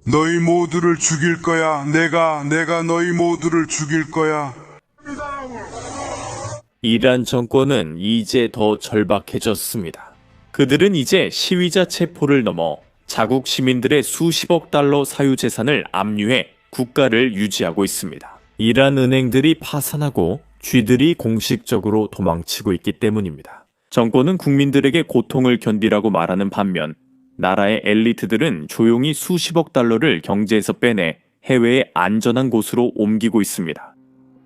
너희 모두를 죽일 거야. 내가 너희 모두를 죽일 거야. 이란 정권은 이제 더 절박해졌습니다. 그들은 이제 시위자 체포를 넘어 자국 시민들의 수십억 달러 사유재산을 압류해 국가를 유지하고 있습니다. 이란 은행들이 파산하고 쥐들이 공식적으로 도망치고 있기 때문입니다. 정권은 국민들에게 고통을 견디라고 말하는 반면 나라의 엘리트들은 조용히 수십억 달러를 경제에서 빼내 해외의 안전한 곳으로 옮기고 있습니다.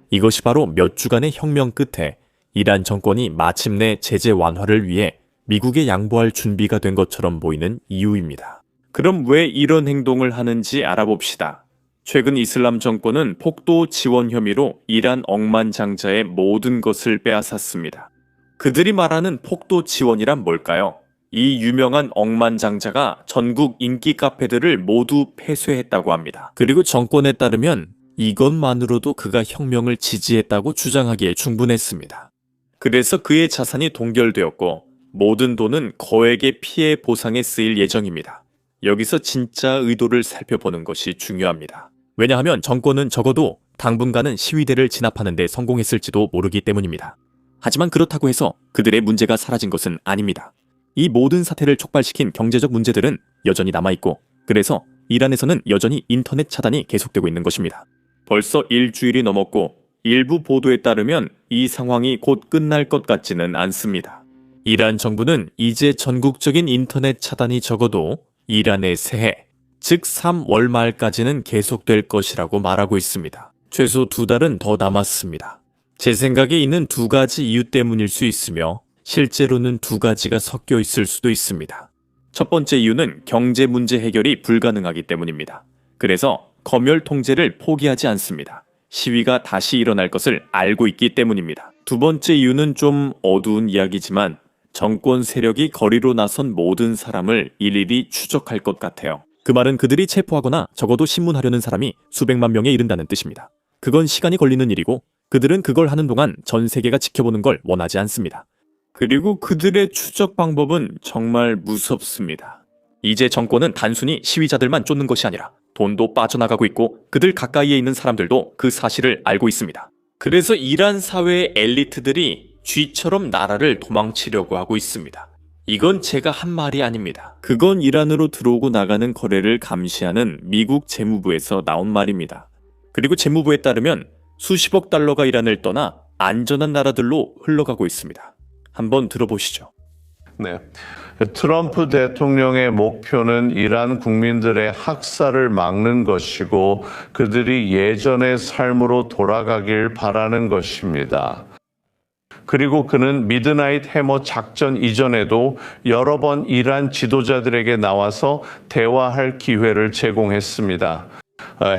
이것이 바로 몇 주간의 혁명 끝에 이란 정권이 마침내 제재 완화를 위해 미국에 양보할 준비가 된 것처럼 보이는 이유입니다. 그럼 왜 이런 행동을 하는지 알아봅시다. 최근 이슬람 정권은 폭도 지원 혐의로 이란 억만장자의 모든 것을 빼앗았습니다. 그들이 말하는 폭도 지원이란 뭘까요? 이 유명한 억만장자가 전국 인기 카페들을 모두 폐쇄했다고 합니다. 그리고 정권에 따르면 이것만으로도 그가 혁명을 지지했다고 주장하기에 충분했습니다. 그래서 그의 자산이 동결되었고 모든 돈은 거액의 피해 보상에 쓰일 예정입니다. 여기서 진짜 의도를 살펴보는 것이 중요합니다. 왜냐하면 정권은 적어도 당분간은 시위대를 진압하는 데 성공했을지도 모르기 때문입니다. 하지만 그렇다고 해서 그들의 문제가 사라진 것은 아닙니다. 이 모든 사태를 촉발시킨 경제적 문제들은 여전히 남아있고 그래서 이란에서는 여전히 인터넷 차단이 계속되고 있는 것입니다. 벌써 일주일이 넘었고 일부 보도에 따르면 이 상황이 곧 끝날 것 같지는 않습니다. 이란 정부는 이제 전국적인 인터넷 차단이 적어도 이란의 새해, 즉 3월 말까지는 계속될 것이라고 말하고 있습니다. 최소 2달은 더 남았습니다. 제 생각에 이는 2가지 이유 때문일 수 있으며 실제로는 2가지가 섞여 있을 수도 있습니다. 첫 번째 이유는 경제 문제 해결이 불가능하기 때문입니다. 그래서 검열 통제를 포기하지 않습니다. 시위가 다시 일어날 것을 알고 있기 때문입니다. 두 번째 이유는 좀 어두운 이야기지만 정권 세력이 거리로 나선 모든 사람을 일일이 추적할 것 같아요. 그 말은 그들이 체포하거나 적어도 신문하려는 사람이 수백만 명에 이른다는 뜻입니다. 그건 시간이 걸리는 일이고 그들은 그걸 하는 동안 전 세계가 지켜보는 걸 원하지 않습니다. 그리고 그들의 추적 방법은 정말 무섭습니다. 이제 정권은 단순히 시위자들만 쫓는 것이 아니라 돈도 빠져나가고 있고 그들 가까이에 있는 사람들도 그 사실을 알고 있습니다. 그래서 이란 사회의 엘리트들이 쥐처럼 나라를 도망치려고 하고 있습니다. 이건 제가 한 말이 아닙니다. 그건 이란으로 들어오고 나가는 거래를 감시하는 미국 재무부에서 나온 말입니다. 그리고 재무부에 따르면 수십억 달러가 이란을 떠나 안전한 나라들로 흘러가고 있습니다. 한번 들어보시죠. 네. 트럼프 대통령의 목표는 이란 국민들의 학살을 막는 것이고 그들이 예전의 삶으로 돌아가길 바라는 것입니다. 그리고 그는 미드나잇 해머 작전 이전에도 여러 번 이란 지도자들에게 나와서 대화할 기회를 제공했습니다.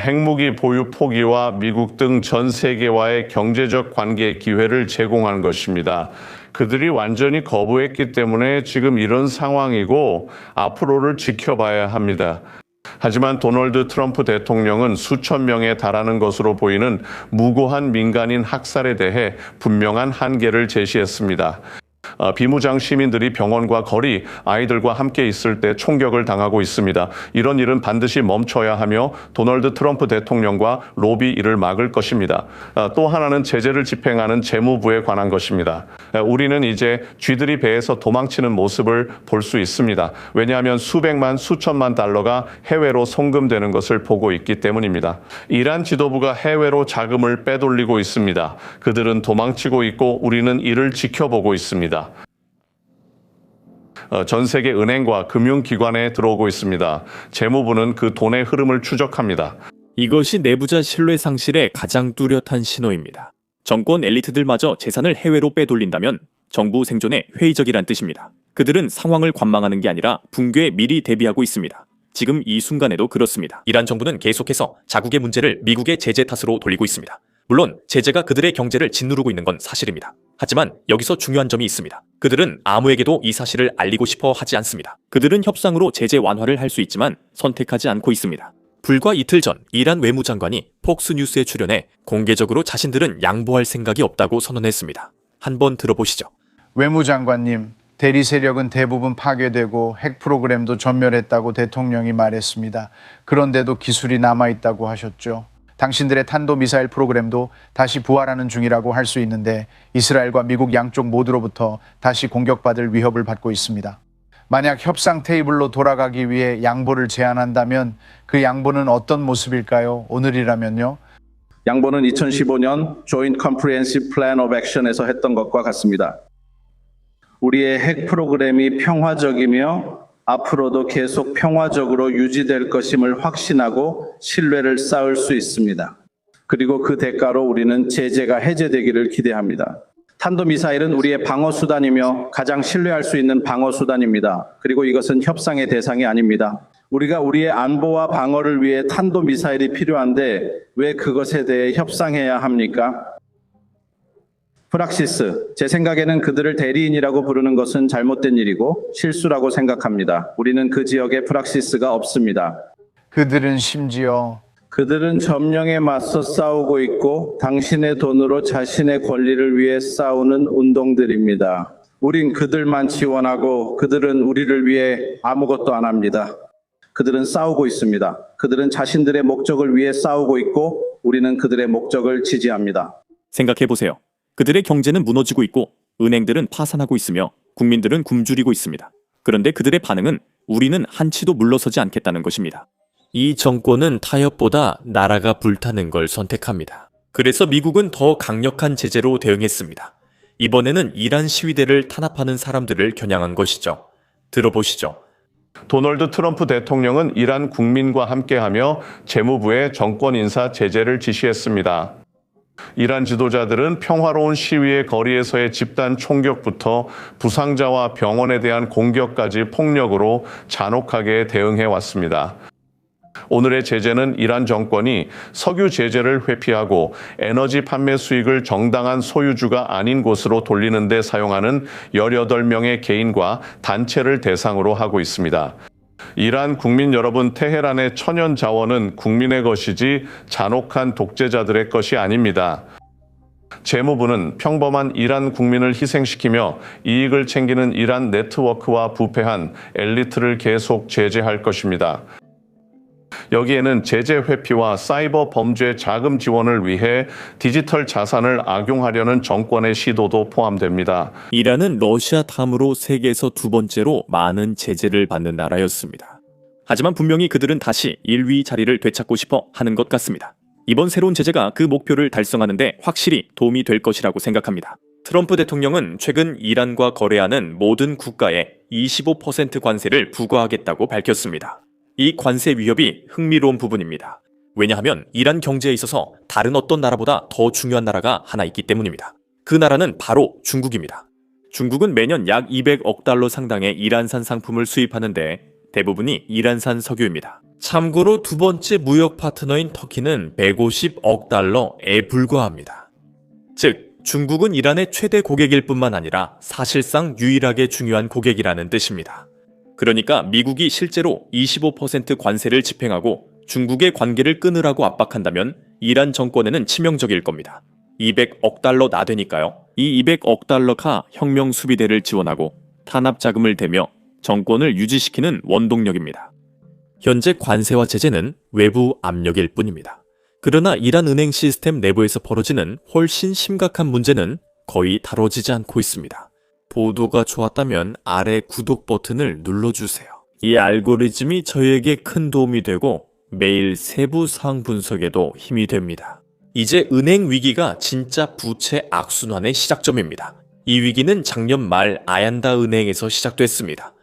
핵무기 보유 포기와 미국 등 전 세계와의 경제적 관계 기회를 제공한 것입니다. 그들이 완전히 거부했기 때문에 지금 이런 상황이고 앞으로를 지켜봐야 합니다. 하지만 도널드 트럼프 대통령은 수천 명에 달하는 것으로 보이는 무고한 민간인 학살에 대해 분명한 한계를 제시했습니다. 비무장 시민들이 병원과 거리, 아이들과 함께 있을 때 총격을 당하고 있습니다. 이런 일은 반드시 멈춰야 하며 도널드 트럼프 대통령과 로비 이를 막을 것입니다. 또 하나는 제재를 집행하는 재무부에 관한 것입니다. 우리는 이제 쥐들이 배에서 도망치는 모습을 볼 수 있습니다. 왜냐하면 수백만, 수천만 달러가 해외로 송금되는 것을 보고 있기 때문입니다. 이란 지도부가 해외로 자금을 빼돌리고 있습니다. 그들은 도망치고 있고 우리는 이를 지켜보고 있습니다. 전 세계 은행과 금융기관에 들어오고 있습니다. 재무부는 그 돈의 흐름을 추적합니다. 이것이 내부자 신뢰 상실의 가장 뚜렷한 신호입니다. 정권 엘리트들마저 재산을 해외로 빼돌린다면 정부 생존에 회의적이란 뜻입니다. 그들은 상황을 관망하는 게 아니라 붕괴에 미리 대비하고 있습니다. 지금 이 순간에도 그렇습니다. 이란 정부는 계속해서 자국의 문제를 미국의 제재 탓으로 돌리고 있습니다. 물론 제재가 그들의 경제를 짓누르고 있는 건 사실입니다. 하지만 여기서 중요한 점이 있습니다. 그들은 아무에게도 이 사실을 알리고 싶어 하지 않습니다. 그들은 협상으로 제재 완화를 할 수 있지만 선택하지 않고 있습니다. 불과 이틀 전 이란 외무장관이 폭스뉴스에 출연해 공개적으로 자신들은 양보할 생각이 없다고 선언했습니다. 한번 들어보시죠. 외무장관님, 대리 세력은 대부분 파괴되고 핵 프로그램도 전멸했다고 대통령이 말했습니다. 그런데도 기술이 남아있다고 하셨죠. 당신들의 탄도미사일 프로그램도 다시 부활하는 중이라고 할 수 있는데 이스라엘과 미국 양쪽 모두로부터 다시 공격받을 위협을 받고 있습니다. 만약 협상 테이블로 돌아가기 위해 양보를 제안한다면 그 양보는 어떤 모습일까요? 오늘이라면요. 양보는 2015년 Joint Comprehensive Plan of Action에서 했던 것과 같습니다. 우리의 핵 프로그램이 평화적이며 앞으로도 계속 평화적으로 유지될 것임을 확신하고 신뢰를 쌓을 수 있습니다. 그리고 그 대가로 우리는 제재가 해제되기를 기대합니다. 탄도미사일은 우리의 방어수단이며 가장 신뢰할 수 있는 방어수단입니다. 그리고 이것은 협상의 대상이 아닙니다. 우리가 우리의 안보와 방어를 위해 탄도미사일이 필요한데 왜 그것에 대해 협상해야 합니까? 프락시스, 제 생각에는 그들을 대리인이라고 부르는 것은 잘못된 일이고 실수라고 생각합니다. 우리는 그 지역에 프락시스가 없습니다. 그들은 심지어 그들은 점령에 맞서 싸우고 있고 당신의 돈으로 자신의 권리를 위해 싸우는 운동들입니다. 우린 그들만 지원하고 그들은 우리를 위해 아무것도 안 합니다. 그들은 싸우고 있습니다. 그들은 자신들의 목적을 위해 싸우고 있고 우리는 그들의 목적을 지지합니다. 생각해보세요. 그들의 경제는 무너지고 있고 은행들은 파산하고 있으며 국민들은 굶주리고 있습니다. 그런데 그들의 반응은 우리는 한치도 물러서지 않겠다는 것입니다. 이 정권은 타협보다 나라가 불타는 걸 선택합니다. 그래서 미국은 더 강력한 제재로 대응했습니다. 이번에는 이란 시위대를 탄압하는 사람들을 겨냥한 것이죠. 들어보시죠. 도널드 트럼프 대통령은 이란 국민과 함께하며 재무부에 정권 인사 제재를 지시했습니다. 이란 지도자들은 평화로운 시위의 거리에서의 집단 총격부터 부상자와 병원에 대한 공격까지 폭력으로 잔혹하게 대응해 왔습니다. 오늘의 제재는 이란 정권이 석유 제재를 회피하고 에너지 판매 수익을 정당한 소유주가 아닌 곳으로 돌리는 데 사용하는 18명의 개인과 단체를 대상으로 하고 있습니다. 이란 국민 여러분, 테헤란의 천연 자원은 국민의 것이지 잔혹한 독재자들의 것이 아닙니다. 재무부는 평범한 이란 국민을 희생시키며 이익을 챙기는 이란 네트워크와 부패한 엘리트를 계속 제재할 것입니다. 여기에는 제재 회피와 사이버 범죄 자금 지원을 위해 디지털 자산을 악용하려는 정권의 시도도 포함됩니다. 이란은 러시아 다음으로 세계에서 두 번째로 많은 제재를 받는 나라였습니다. 하지만 분명히 그들은 다시 1위 자리를 되찾고 싶어 하는 것 같습니다. 이번 새로운 제재가 그 목표를 달성하는 데 확실히 도움이 될 것이라고 생각합니다. 트럼프 대통령은 최근 이란과 거래하는 모든 국가에 25% 관세를 부과하겠다고 밝혔습니다. 이 관세 위협이 흥미로운 부분입니다. 왜냐하면 이란 경제에 있어서 다른 어떤 나라보다 더 중요한 나라가 하나 있기 때문입니다. 그 나라는 바로 중국입니다. 중국은 매년 약 200억 달러 상당의 이란산 상품을 수입하는데 대부분이 이란산 석유입니다. 참고로 두 번째 무역 파트너인 터키는 150억 달러에 불과합니다. 즉, 중국은 이란의 최대 고객일 뿐만 아니라 사실상 유일하게 중요한 고객이라는 뜻입니다. 그러니까 미국이 실제로 25% 관세를 집행하고 중국의 관계를 끊으라고 압박한다면 이란 정권에는 치명적일 겁니다. 200억 달러 나되니까요. 이 200억 달러가 혁명 수비대를 지원하고 탄압 자금을 대며 정권을 유지시키는 원동력입니다. 현재 관세와 제재는 외부 압력일 뿐입니다. 그러나 이란 은행 시스템 내부에서 벌어지는 훨씬 심각한 문제는 거의 다뤄지지 않고 있습니다. 보도가 좋았다면 아래 구독 버튼을 눌러주세요. 이 알고리즘이 저희에게 큰 도움이 되고 매일 세부 사항 분석에도 힘이 됩니다. 이제 은행 위기가 진짜 부채 악순환의 시작점입니다. 이 위기는 작년 말 아얀다 은행에서 시작됐습니다.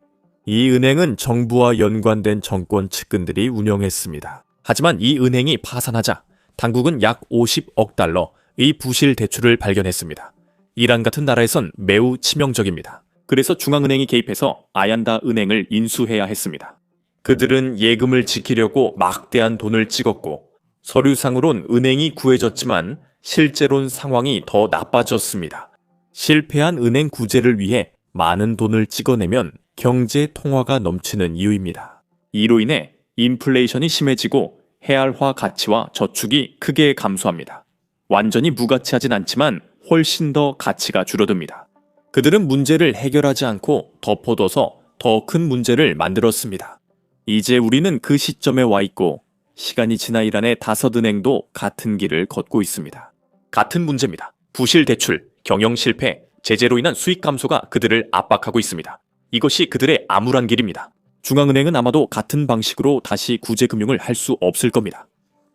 이 은행은 정부와 연관된 정권 측근들이 운영했습니다. 하지만 이 은행이 파산하자 당국은 약 50억 달러의 부실 대출을 발견했습니다. 이란 같은 나라에선 매우 치명적입니다. 그래서 중앙은행이 개입해서 아얀다 은행을 인수해야 했습니다. 그들은 예금을 지키려고 막대한 돈을 찍었고 서류상으론 은행이 구해졌지만 실제론 상황이 더 나빠졌습니다. 실패한 은행 구제를 위해 많은 돈을 찍어내면 경제 통화가 넘치는 이유입니다. 이로 인해 인플레이션이 심해지고 헤알화 가치와 저축이 크게 감소합니다. 완전히 무가치하진 않지만 훨씬 더 가치가 줄어듭니다. 그들은 문제를 해결하지 않고 덮어둬서 더 큰 문제를 만들었습니다. 이제 우리는 그 시점에 와 있고 시간이 지나 이란의 5은행도 같은 길을 걷고 있습니다. 같은 문제입니다. 부실 대출, 경영 실패, 제재로 인한 수익 감소가 그들을 압박하고 있습니다. 이것이 그들의 암울한 길입니다. 중앙은행은 아마도 같은 방식으로 다시 구제금융을 할 수 없을 겁니다.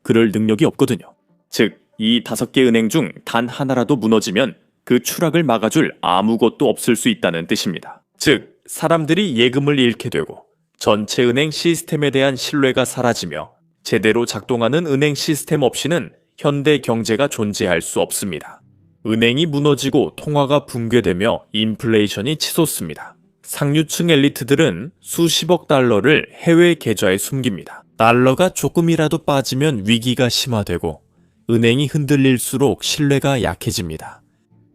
그럴 능력이 없거든요. 즉, 이 5개 은행 중 단 하나라도 무너지면 그 추락을 막아줄 아무것도 없을 수 있다는 뜻입니다. 즉, 사람들이 예금을 잃게 되고 전체 은행 시스템에 대한 신뢰가 사라지며 제대로 작동하는 은행 시스템 없이는 현대 경제가 존재할 수 없습니다. 은행이 무너지고 통화가 붕괴되며 인플레이션이 치솟습니다. 상류층 엘리트들은 수십억 달러를 해외 계좌에 숨깁니다. 달러가 조금이라도 빠지면 위기가 심화되고 은행이 흔들릴수록 신뢰가 약해집니다.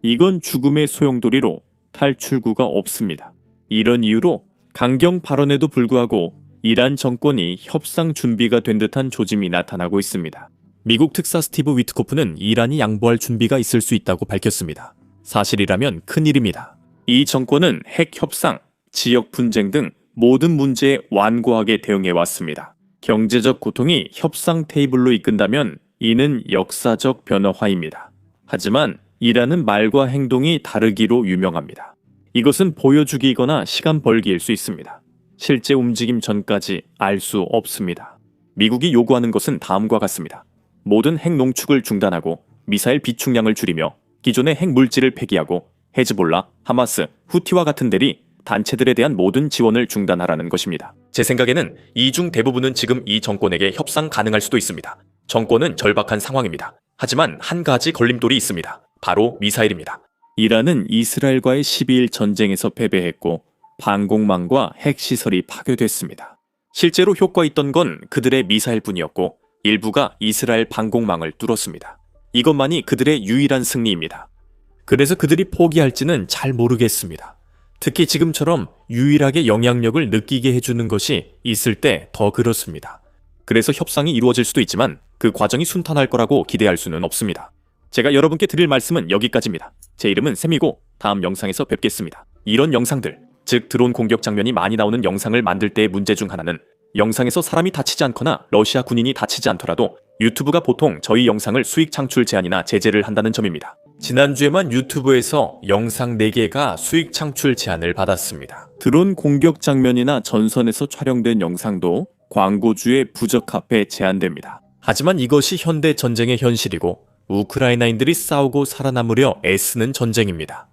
이건 죽음의 소용돌이로 탈출구가 없습니다. 이런 이유로 강경 발언에도 불구하고 이란 정권이 협상 준비가 된 듯한 조짐이 나타나고 있습니다. 미국 특사 스티브 위트코프는 이란이 양보할 준비가 있을 수 있다고 밝혔습니다. 사실이라면 큰일입니다. 이 정권은 핵 협상, 지역 분쟁 등 모든 문제에 완고하게 대응해 왔습니다. 경제적 고통이 협상 테이블로 이끈다면 이는 역사적 변화입니다. 하지만 이란은 말과 행동이 다르기로 유명합니다. 이것은 보여주기거나 시간 벌기일 수 있습니다. 실제 움직임 전까지 알 수 없습니다. 미국이 요구하는 것은 다음과 같습니다. 모든 핵 농축을 중단하고 미사일 비축량을 줄이며 기존의 핵 물질을 폐기하고 헤즈볼라, 하마스, 후티와 같은 단체들에 대한 모든 지원을 중단하라는 것입니다. 제 생각에는 이 중 대부분은 지금 이 정권에게 협상 가능할 수도 있습니다. 정권은 절박한 상황입니다. 하지만 한 가지 걸림돌이 있습니다. 바로 미사일입니다. 이란은 이스라엘과의 12일 전쟁에서 패배했고 방공망과 핵시설이 파괴됐습니다. 실제로 효과 있던 건 그들의 미사일뿐이었고 일부가 이스라엘 방공망을 뚫었습니다. 이것만이 그들의 유일한 승리입니다. 그래서 그들이 포기할지는 잘 모르겠습니다. 특히 지금처럼 유일하게 영향력을 느끼게 해주는 것이 있을 때 더 그렇습니다. 그래서 협상이 이루어질 수도 있지만 그 과정이 순탄할 거라고 기대할 수는 없습니다. 제가 여러분께 드릴 말씀은 여기까지입니다. 제 이름은 샘이고 다음 영상에서 뵙겠습니다. 이런 영상들, 즉 드론 공격 장면이 많이 나오는 영상을 만들 때의 문제 중 하나는 영상에서 사람이 다치지 않거나 러시아 군인이 다치지 않더라도 유튜브가 보통 저희 영상을 수익 창출 제한이나 제재를 한다는 점입니다. 지난주에만 유튜브에서 영상 4개가 수익 창출 제한을 받았습니다. 드론 공격 장면이나 전선에서 촬영된 영상도 광고주의 부적합해 제한됩니다. 하지만 이것이 현대 전쟁의 현실이고 우크라이나인들이 싸우고 살아남으려 애쓰는 전쟁입니다.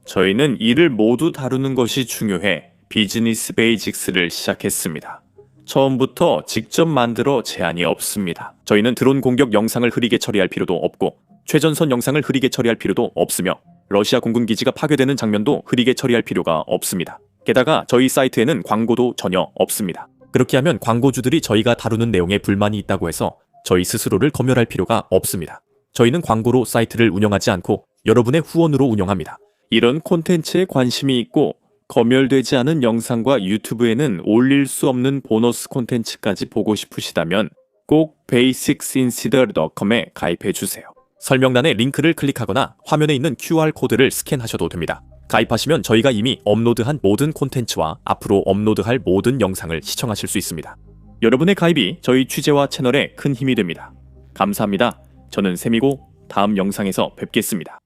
저희는 이를 모두 다루는 것이 중요해 비즈니스 베이직스를 시작했습니다. 처음부터 직접 만들어 제한이 없습니다. 저희는 드론 공격 영상을 흐리게 처리할 필요도 없고 최전선 영상을 흐리게 처리할 필요도 없으며 러시아 공군 기지가 파괴되는 장면도 흐리게 처리할 필요가 없습니다. 게다가 저희 사이트에는 광고도 전혀 없습니다. 그렇게 하면 광고주들이 저희가 다루는 내용에 불만이 있다고 해서 저희 스스로를 검열할 필요가 없습니다. 저희는 광고로 사이트를 운영하지 않고 여러분의 후원으로 운영합니다. 이런 콘텐츠에 관심이 있고 검열되지 않은 영상과 유튜브에는 올릴 수 없는 보너스 콘텐츠까지 보고 싶으시다면 꼭 basicsinsider.com에 가입해주세요. 설명란에 링크를 클릭하거나 화면에 있는 QR코드를 스캔하셔도 됩니다. 가입하시면 저희가 이미 업로드한 모든 콘텐츠와 앞으로 업로드할 모든 영상을 시청하실 수 있습니다. 여러분의 가입이 저희 취재와 채널에 큰 힘이 됩니다. 감사합니다. 저는 샘이고 다음 영상에서 뵙겠습니다.